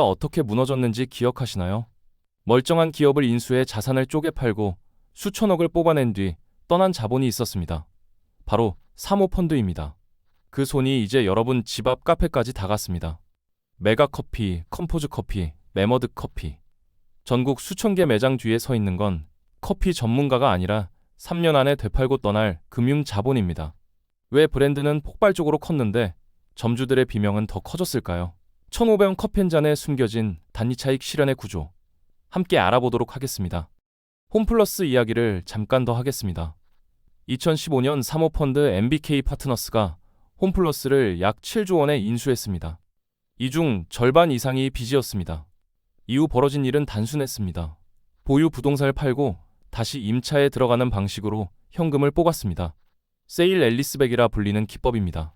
어떻게 무너졌는지 기억하시나요? 멀쩡한 기업을 인수해 자산을 쪼개 팔고 수천억을 뽑아낸 뒤 떠난 자본이 있었습니다. 바로 사모펀드입니다. 그 손이 이제 여러분 집 앞 카페까지 다 갔습니다. 메가커피, 컴포즈커피, 메머드커피. 전국 수천 개 매장 뒤에 서 있는 건 커피 전문가가 아니라 3년 안에 되팔고 떠날 금융 자본입니다. 왜 브랜드는 폭발적으로 컸는데 점주들의 비명은 더 커졌을까요? 1,500원 커피 한 잔에 숨겨진 단위차익 실현의 구조. 함께 알아보도록 하겠습니다. 홈플러스 이야기를 잠깐 더 하겠습니다. 2015년 사모펀드 MBK 파트너스가 홈플러스를 약 7조 원에 인수했습니다. 이 중 절반 이상이 빚이었습니다. 이후 벌어진 일은 단순했습니다. 보유 부동산을 팔고 다시 임차에 들어가는 방식으로 현금을 뽑았습니다. 세일 앨리스백이라 불리는 기법입니다.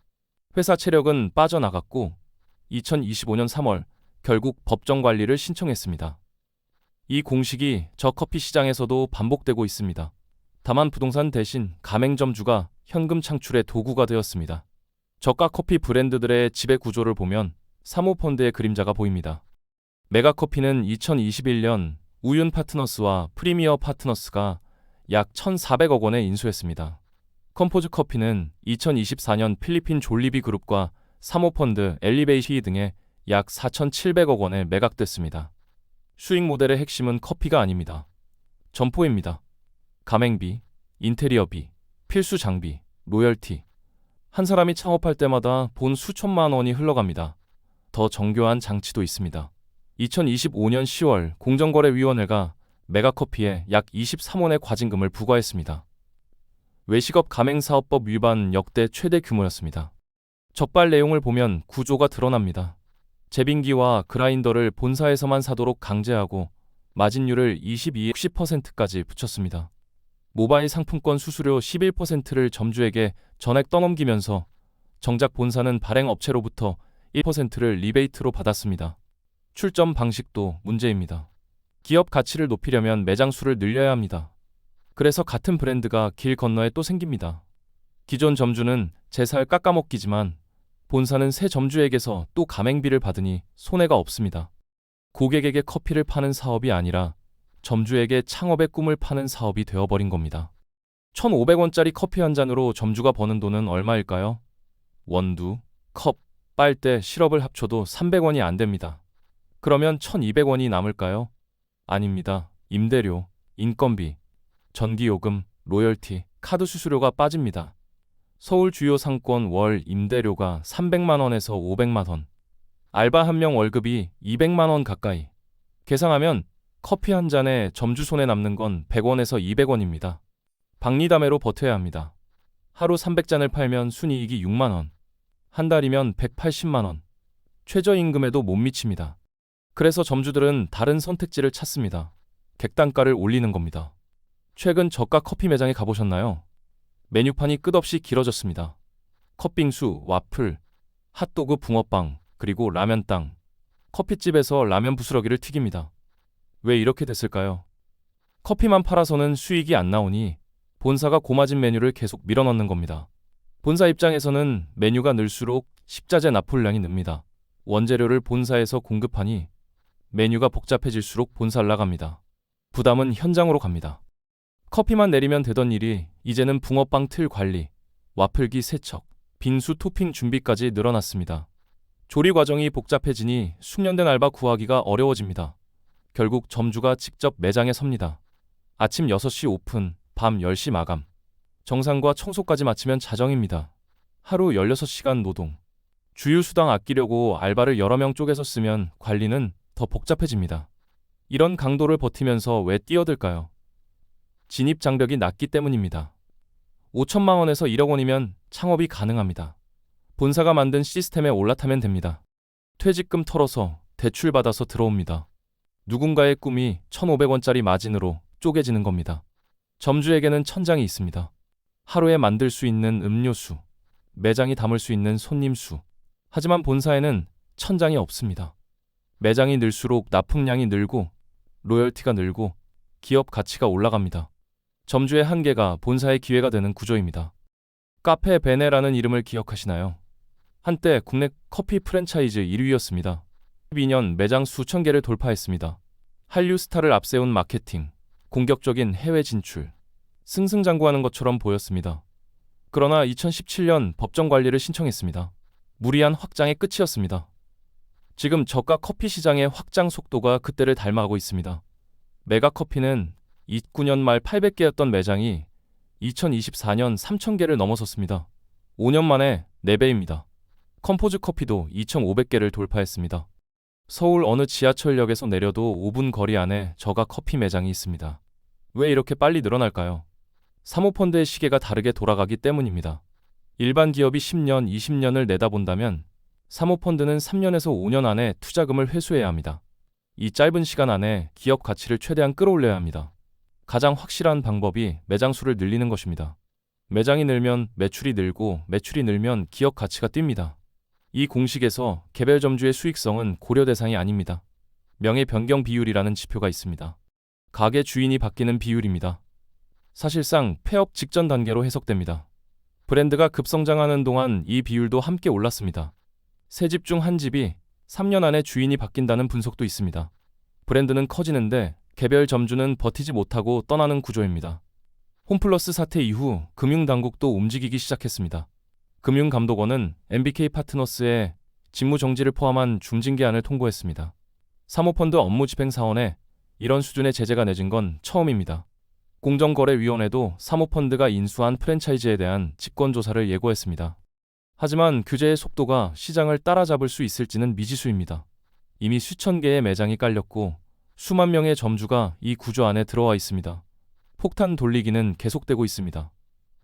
회사 체력은 빠져나갔고 2025년 3월 결국 법정 관리를 신청했습니다. 이 공식이 저 커피 시장에서도 반복되고 있습니다. 다만 부동산 대신 가맹점주가 현금 창출의 도구가 되었습니다. 저가 커피 브랜드들의 지배 구조를 보면 사모펀드의 그림자가 보입니다. 메가커피는 2021년 우윤 파트너스와 프리미어 파트너스가 약 1,400억 원에 인수했습니다. 컴포즈 커피는 2024년 필리핀 졸리비 그룹과 사모펀드 엘리베이시 등에 약 4,700억 원에 매각됐습니다. 수익 모델의 핵심은 커피가 아닙니다. 점포입니다. 가맹비, 인테리어비, 필수 장비, 로열티. 한 사람이 창업할 때마다 본 수천만 원이 흘러갑니다. 더 정교한 장치도 있습니다. 2025년 10월 공정거래위원회가 메가커피에 약 23원의 과징금을 부과했습니다. 외식업 가맹사업법 위반 역대 최대 규모였습니다. 적발 내용을 보면 구조가 드러납니다. 제빙기와 그라인더를 본사에서만 사도록 강제하고 마진율을 22-60%까지 붙였습니다. 모바일 상품권 수수료 11%를 점주에게 전액 떠넘기면서 정작 본사는 발행업체로부터 1%를 리베이트로 받았습니다. 출점 방식도 문제입니다. 기업 가치를 높이려면 매장 수를 늘려야 합니다. 그래서 같은 브랜드가 길 건너에 또 생깁니다. 기존 점주는 제 살 깎아먹기지만 본사는 새 점주에게서 또 가맹비를 받으니 손해가 없습니다. 고객에게 커피를 파는 사업이 아니라 점주에게 창업의 꿈을 파는 사업이 되어버린 겁니다. 1,500원짜리 커피 한 잔으로 점주가 버는 돈은 얼마일까요? 원두, 컵, 빨대, 시럽을 합쳐도 300원이 안 됩니다. 그러면 1,200원이 남을까요? 아닙니다. 임대료, 인건비, 전기요금, 로열티, 카드 수수료가 빠집니다. 서울 주요 상권 월 임대료가 300만 원에서 500만 원. 알바 한 명 월급이 200만 원 가까이. 계산하면 커피 한 잔에 점주 손에 남는 건 100원에서 200원입니다. 박리담회로 버텨야 합니다. 하루 300잔을 팔면 순이익이 6만 원. 한 달이면 180만 원. 최저임금에도 못 미칩니다. 그래서 점주들은 다른 선택지를 찾습니다. 객단가를 올리는 겁니다. 최근 저가 커피 매장에 가보셨나요? 메뉴판이 끝없이 길어졌습니다. 컵빙수, 와플, 핫도그, 붕어빵, 그리고 라면땅. 커피집에서 라면 부스러기를 튀깁니다. 왜 이렇게 됐을까요? 커피만 팔아서는 수익이 안 나오니 본사가 고마진 메뉴를 계속 밀어넣는 겁니다. 본사 입장에서는 메뉴가 늘수록 식자재 납품량이 늡니다. 원재료를 본사에서 공급하니 메뉴가 복잡해질수록 본사를 나갑니다. 부담은 현장으로 갑니다. 커피만 내리면 되던 일이 이제는 붕어빵 틀 관리, 와플기 세척, 빙수 토핑 준비까지 늘어났습니다. 조리 과정이 복잡해지니 숙련된 알바 구하기가 어려워집니다. 결국 점주가 직접 매장에 섭니다. 아침 6시 오픈, 밤 10시 마감. 정산과 청소까지 마치면 자정입니다. 하루 16시간 노동. 주휴수당 아끼려고 알바를 여러 명 쪼개서 쓰면 관리는 더 복잡해집니다. 이런 강도를 버티면서 왜 뛰어들까요? 진입 장벽이 낮기 때문입니다. 5천만 원에서 1억 원이면 창업이 가능합니다. 본사가 만든 시스템에 올라타면 됩니다. 퇴직금 털어서 대출 받아서 들어옵니다. 누군가의 꿈이 1,500원짜리 마진으로 쪼개지는 겁니다. 점주에게는 천장이 있습니다. 하루에 만들 수 있는 음료수, 매장이 담을 수 있는 손님 수. 하지만 본사에는 천장이 없습니다. 매장이 늘수록 납품량이 늘고 로열티가 늘고 기업 가치가 올라갑니다. 점주의 한계가 본사의 기회가 되는 구조입니다. 카페 베네라는 이름을 기억하시나요? 한때 국내 커피 프랜차이즈 1위였습니다. 2012년 매장 수천 개를 돌파했습니다. 한류 스타를 앞세운 마케팅, 공격적인 해외 진출, 승승장구하는 것처럼 보였습니다. 그러나 2017년 법정 관리를 신청했습니다. 무리한 확장의 끝이었습니다. 지금 저가 커피 시장의 확장 속도가 그때를 닮아가고 있습니다. 메가커피는 29년 말 800개였던 매장이 2024년 3000개를 넘어섰습니다. 5년 만에 4배입니다. 컴포즈 커피도 2500개를 돌파했습니다. 서울 어느 지하철역에서 내려도 5분 거리 안에 저가 커피 매장이 있습니다. 왜 이렇게 빨리 늘어날까요? 사모펀드의 시계가 다르게 돌아가기 때문입니다. 일반 기업이 10년, 20년을 내다본다면 사모펀드는 3년에서 5년 안에 투자금을 회수해야 합니다. 이 짧은 시간 안에 기업 가치를 최대한 끌어올려야 합니다. 가장 확실한 방법이 매장 수를 늘리는 것입니다. 매장이 늘면 매출이 늘고 매출이 늘면 기업 가치가 뜁니다. 이 공식에서 개별 점주의 수익성은 고려 대상이 아닙니다. 명예 변경 비율이라는 지표가 있습니다. 가게 주인이 바뀌는 비율입니다. 사실상 폐업 직전 단계로 해석됩니다. 브랜드가 급성장하는 동안 이 비율도 함께 올랐습니다. 세 집 중 한 집이 3년 안에 주인이 바뀐다는 분석도 있습니다. 브랜드는 커지는데 개별 점주는 버티지 못하고 떠나는 구조입니다. 홈플러스 사태 이후 금융당국도 움직이기 시작했습니다. 금융감독원은 MBK 파트너스의 직무정지를 포함한 중징계안을 통보했습니다. 사모펀드 업무집행사원에 이런 수준의 제재가 내진 건 처음입니다. 공정거래위원회도 사모펀드가 인수한 프랜차이즈에 대한 직권조사를 예고했습니다. 하지만 규제의 속도가 시장을 따라잡을 수 있을지는 미지수입니다. 이미 수천 개의 매장이 깔렸고 수만 명의 점주가 이 구조 안에 들어와 있습니다. 폭탄 돌리기는 계속되고 있습니다.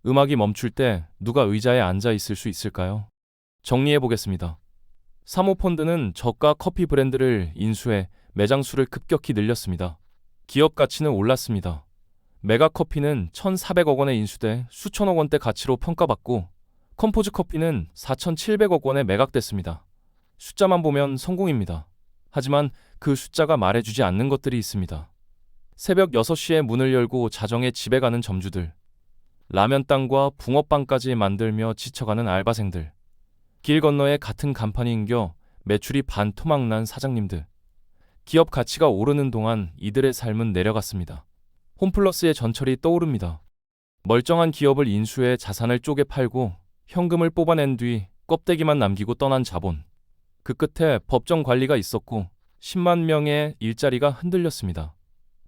음악이 멈출 때 누가 의자에 앉아 있을 수 있을까요? 정리해 보겠습니다. 사모펀드는 저가 커피 브랜드를 인수해 매장 수를 급격히 늘렸습니다. 기업 가치는 올랐습니다. 메가커피는 1,400억 원에 인수돼 수천억 원대 가치로 평가받고 컴포즈 커피는 4,700억 원에 매각됐습니다. 숫자만 보면 성공입니다. 하지만 그 숫자가 말해주지 않는 것들이 있습니다. 새벽 6시에 문을 열고 자정에 집에 가는 점주들, 라면땅과 붕어빵까지 만들며 지쳐가는 알바생들, 길 건너에 같은 간판이 인겨 매출이 반토막난 사장님들, 기업 가치가 오르는 동안 이들의 삶은 내려갔습니다. 홈플러스의 전철이 떠오릅니다. 멀쩡한 기업을 인수해 자산을 쪼개 팔고 현금을 뽑아낸 뒤 껍데기만 남기고 떠난 자본. 그 끝에 법정 관리가 있었고 10만 명의 일자리가 흔들렸습니다.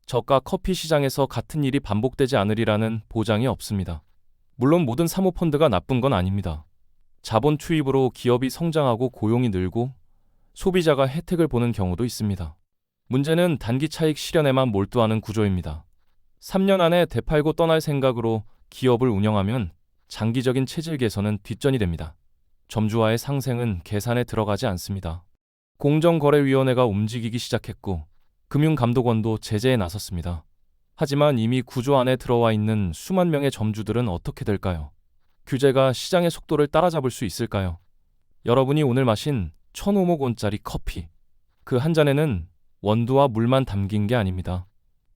저가 커피 시장에서 같은 일이 반복되지 않으리라는 보장이 없습니다. 물론 모든 사모펀드가 나쁜 건 아닙니다. 자본 투입으로 기업이 성장하고 고용이 늘고 소비자가 혜택을 보는 경우도 있습니다. 문제는 단기 차익 실현에만 몰두하는 구조입니다. 3년 안에 되팔고 떠날 생각으로 기업을 운영하면 장기적인 체질 개선은 뒷전이 됩니다. 점주와의 상생은 계산에 들어가지 않습니다. 공정거래위원회가 움직이기 시작했고 금융감독원도 제재에 나섰습니다. 하지만 이미 구조 안에 들어와 있는 수만 명의 점주들은 어떻게 될까요? 규제가 시장의 속도를 따라잡을 수 있을까요? 여러분이 오늘 마신 1,500원짜리 커피, 그 한 잔에는 원두와 물만 담긴 게 아닙니다.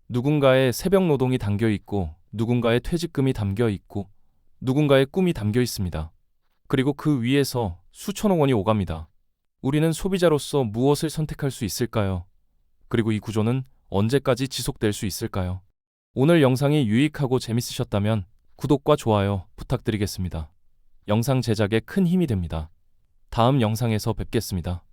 누군가의 새벽 노동이 담겨 있고 누군가의 퇴직금이 담겨 있고 누군가의 꿈이 담겨 있습니다. 그리고 그 위에서 수천억 원이 오갑니다. 우리는 소비자로서 무엇을 선택할 수 있을까요? 그리고 이 구조는 언제까지 지속될 수 있을까요? 오늘 영상이 유익하고 재밌으셨다면 구독과 좋아요 부탁드리겠습니다. 영상 제작에 큰 힘이 됩니다. 다음 영상에서 뵙겠습니다.